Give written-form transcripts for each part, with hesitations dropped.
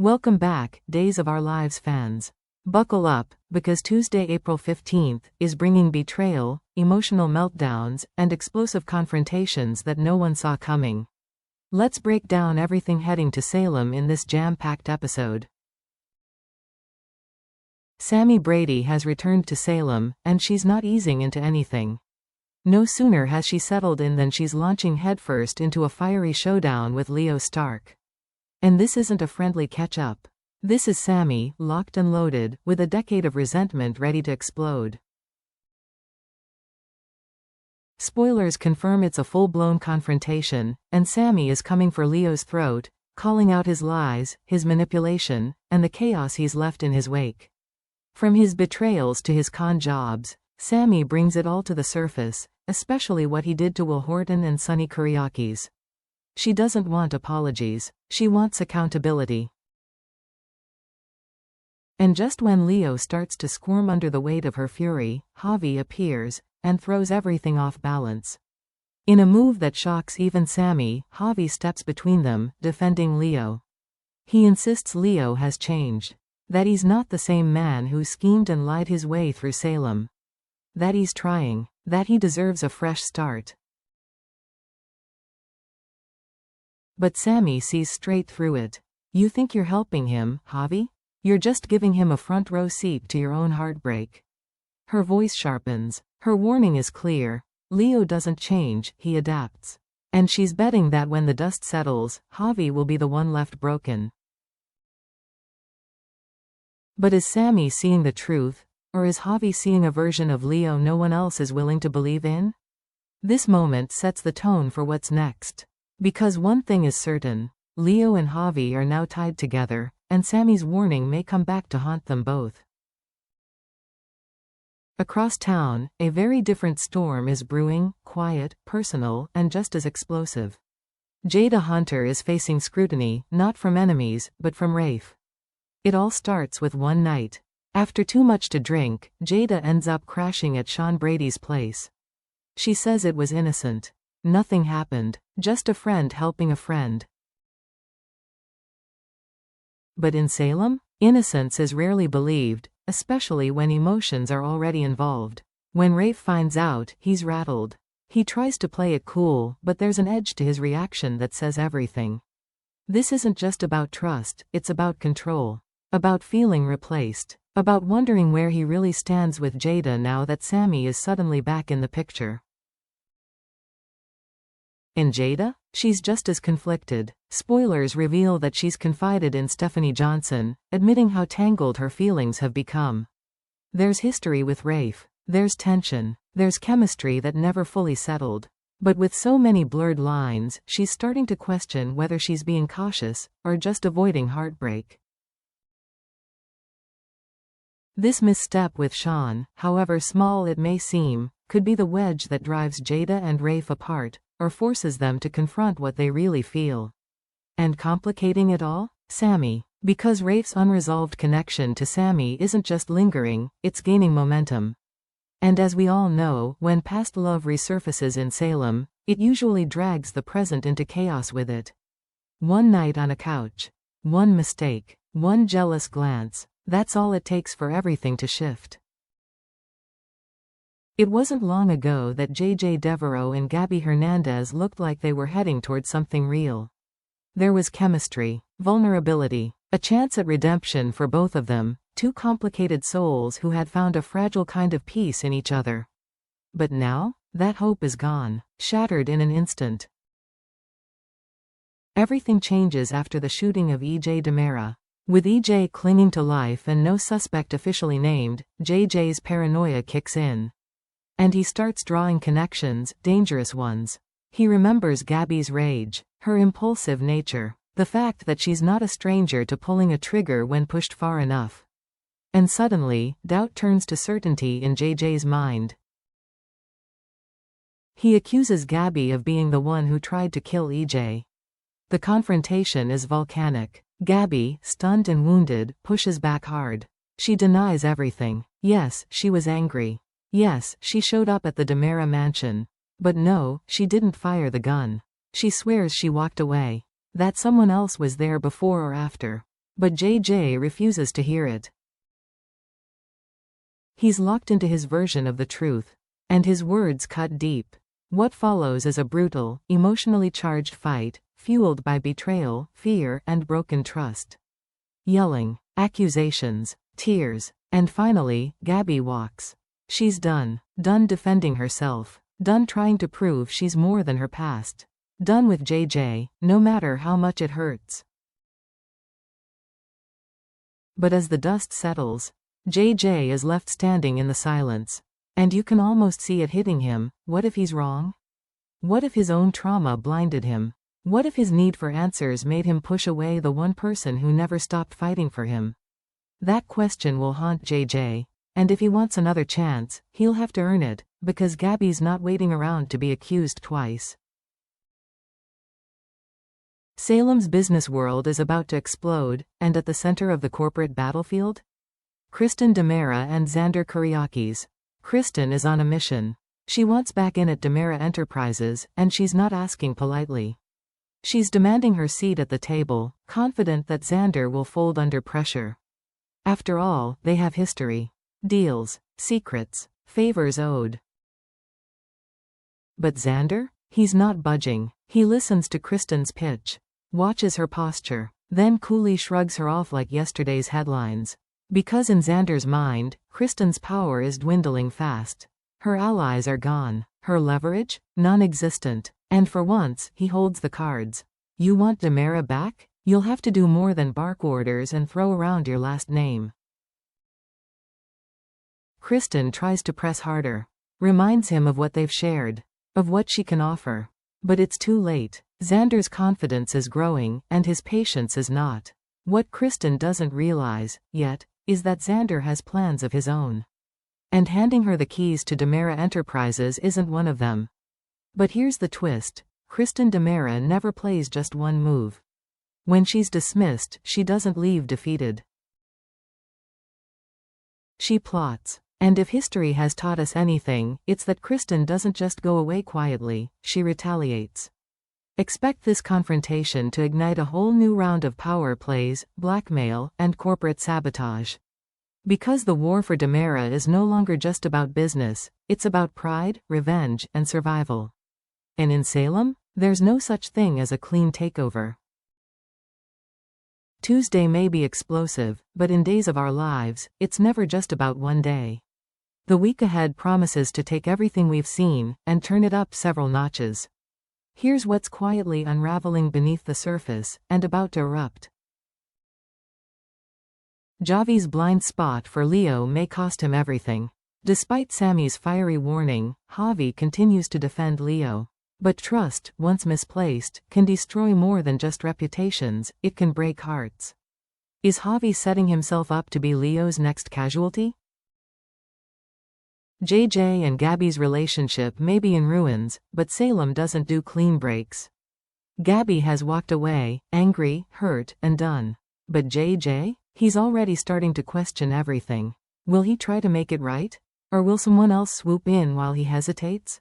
Welcome back, Days of Our Lives fans. Buckle up, because Tuesday, April 15th, is bringing betrayal, emotional meltdowns, and explosive confrontations that no one saw coming. Let's break down everything heading to Salem in this jam-packed episode. Sammy Brady has returned to Salem, and she's not easing into anything. No sooner has she settled in than she's launching headfirst into a fiery showdown with Leo Stark. And this isn't a friendly catch-up. This is Sammy, locked and loaded, with a decade of resentment ready to explode. Spoilers confirm it's a full-blown confrontation, and Sammy is coming for Leo's throat, calling out his lies, his manipulation, and the chaos he's left in his wake. From his betrayals to his con jobs, Sammy brings it all to the surface, especially what he did to Will Horton and Sonny Kuriakis. She doesn't want apologies, she wants accountability. And just when Leo starts to squirm under the weight of her fury, Javi appears, and throws everything off balance. In a move that shocks even Sammy, Javi steps between them, defending Leo. He insists Leo has changed. That he's not the same man who schemed and lied his way through Salem. That he's trying. That he deserves a fresh start. But Sammy sees straight through it. You think you're helping him, Javi? You're just giving him a front row seat to your own heartbreak. Her voice sharpens. Her warning is clear. Leo doesn't change, he adapts. And she's betting that when the dust settles, Javi will be the one left broken. But is Sammy seeing the truth, or is Javi seeing a version of Leo no one else is willing to believe in? This moment sets the tone for what's next. Because one thing is certain, Leo and Javi are now tied together, and Sammy's warning may come back to haunt them both. Across town, a very different storm is brewing, quiet, personal, and just as explosive. Jada Hunter is facing scrutiny, not from enemies, but from Rafe. It all starts with one night. After too much to drink, Jada ends up crashing at Sean Brady's place. She says it was innocent. Nothing happened, just a friend helping a friend. But in Salem, innocence is rarely believed, especially when emotions are already involved. When Rafe finds out, he's rattled. He tries to play it cool, but there's an edge to his reaction that says everything. This isn't just about trust, it's about control. About feeling replaced. About wondering where he really stands with Jada now that Sammy is suddenly back in the picture. And Jada? She's just as conflicted. Spoilers reveal that she's confided in Stephanie Johnson, admitting how tangled her feelings have become. There's history with Rafe. There's tension. There's chemistry that never fully settled. But with so many blurred lines, she's starting to question whether she's being cautious, or just avoiding heartbreak. This misstep with Sean, however small it may seem, could be the wedge that drives Jada and Rafe apart, or forces them to confront what they really feel. And complicating it all? Sammy. Because Rafe's unresolved connection to Sammy isn't just lingering, it's gaining momentum. And as we all know, when past love resurfaces in Salem, it usually drags the present into chaos with it. One night on a couch. One mistake. One jealous glance. That's all it takes for everything to shift. It wasn't long ago that JJ Devereaux and Gabi Hernandez looked like they were heading toward something real. There was chemistry, vulnerability, a chance at redemption for both of them, two complicated souls who had found a fragile kind of peace in each other. But now, that hope is gone, shattered in an instant. Everything changes after the shooting of E.J. DiMera. With E.J. clinging to life and no suspect officially named, JJ's paranoia kicks in. And he starts drawing connections, dangerous ones. He remembers Gabi's rage, her impulsive nature, the fact that she's not a stranger to pulling a trigger when pushed far enough. And suddenly, doubt turns to certainty in JJ's mind. He accuses Gabi of being the one who tried to kill E.J. The confrontation is volcanic. Gabi, stunned and wounded, pushes back hard. She denies everything. Yes, she was angry. Yes, she showed up at the DiMera mansion. But no, she didn't fire the gun. She swears she walked away. That someone else was there before or after. But JJ refuses to hear it. He's locked into his version of the truth. And his words cut deep. What follows is a brutal, emotionally charged fight, fueled by betrayal, fear, and broken trust. Yelling, accusations, tears, and finally, Gabi walks. She's done. Done defending herself. Done trying to prove she's more than her past. Done with JJ, no matter how much it hurts. But as the dust settles, JJ is left standing in the silence. And you can almost see it hitting him. What if he's wrong? What if his own trauma blinded him? What if his need for answers made him push away the one person who never stopped fighting for him? That question will haunt JJ. And if he wants another chance, he'll have to earn it, because Gabi's not waiting around to be accused twice. Salem's business world is about to explode, and at the center of the corporate battlefield? Kristen DiMera and Xander Kyriakis. Kristen is on a mission. She wants back in at DiMera Enterprises, and she's not asking politely. She's demanding her seat at the table, confident that Xander will fold under pressure. After all, they have history. Deals, secrets, favors owed. But Xander? He's not budging. He listens to Kristen's pitch, watches her posture, then coolly shrugs her off like yesterday's headlines. Because in Xander's mind, Kristen's power is dwindling fast. Her allies are gone. Her leverage? Non-existent. And for once, he holds the cards. You want DiMera back? You'll have to do more than bark orders and throw around your last name. Kristen tries to press harder. Reminds him of what they've shared. Of what she can offer. But it's too late. Xander's confidence is growing, and his patience is not. What Kristen doesn't realize, yet, is that Xander has plans of his own. And handing her the keys to DiMera Enterprises isn't one of them. But here's the twist. Kristen DiMera never plays just one move. When she's dismissed, she doesn't leave defeated. She plots. And if history has taught us anything, it's that Kristen doesn't just go away quietly, she retaliates. Expect this confrontation to ignite a whole new round of power plays, blackmail, and corporate sabotage. Because the war for DiMera is no longer just about business, it's about pride, revenge, and survival. And in Salem, there's no such thing as a clean takeover. Tuesday may be explosive, but in Days of Our Lives, it's never just about one day. The week ahead promises to take everything we've seen, and turn it up several notches. Here's what's quietly unraveling beneath the surface, and about to erupt. Javi's blind spot for Leo may cost him everything. Despite Sammy's fiery warning, Javi continues to defend Leo. But trust, once misplaced, can destroy more than just reputations, it can break hearts. Is Javi setting himself up to be Leo's next casualty? JJ and Gabi's relationship may be in ruins, but Salem doesn't do clean breaks. Gabi has walked away, angry, hurt, and done. But JJ? He's already starting to question everything. Will he try to make it right? Or will someone else swoop in while he hesitates?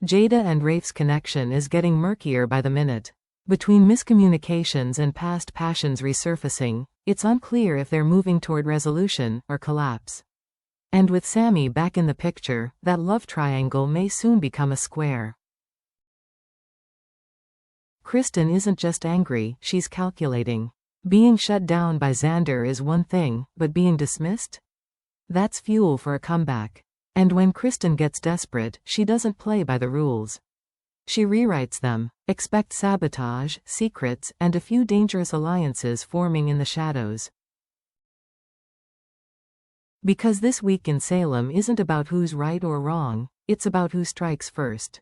Jada and Rafe's connection is getting murkier by the minute. Between miscommunications and past passions resurfacing, it's unclear if they're moving toward resolution or collapse. And with Sammy back in the picture, that love triangle may soon become a square. Kristen isn't just angry, she's calculating. Being shut down by Xander is one thing, but being dismissed? That's fuel for a comeback. And when Kristen gets desperate, she doesn't play by the rules. She rewrites them. Expect sabotage, secrets, and a few dangerous alliances forming in the shadows. Because this week in Salem isn't about who's right or wrong, it's about who strikes first.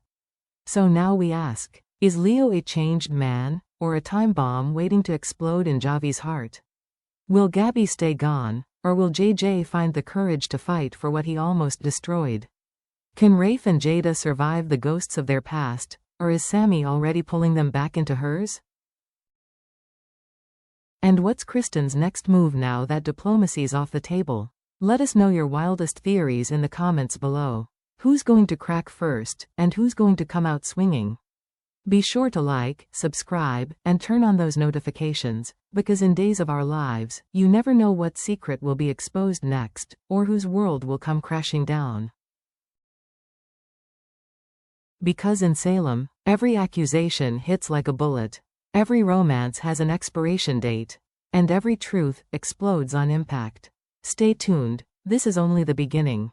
So now we ask, is Leo a changed man, or a time bomb waiting to explode in Javi's heart? Will Gabi stay gone, or will JJ find the courage to fight for what he almost destroyed? Can Rafe and Jada survive the ghosts of their past, or is Sammy already pulling them back into hers? And what's Kristen's next move now that diplomacy's off the table? Let us know your wildest theories in the comments below. Who's going to crack first, and who's going to come out swinging? Be sure to like, subscribe, and turn on those notifications, because in days of our lives, you never know what secret will be exposed next, or whose world will come crashing down. Because in Salem, every accusation hits like a bullet. Every romance has an expiration date. And every truth explodes on impact. Stay tuned, this is only the beginning.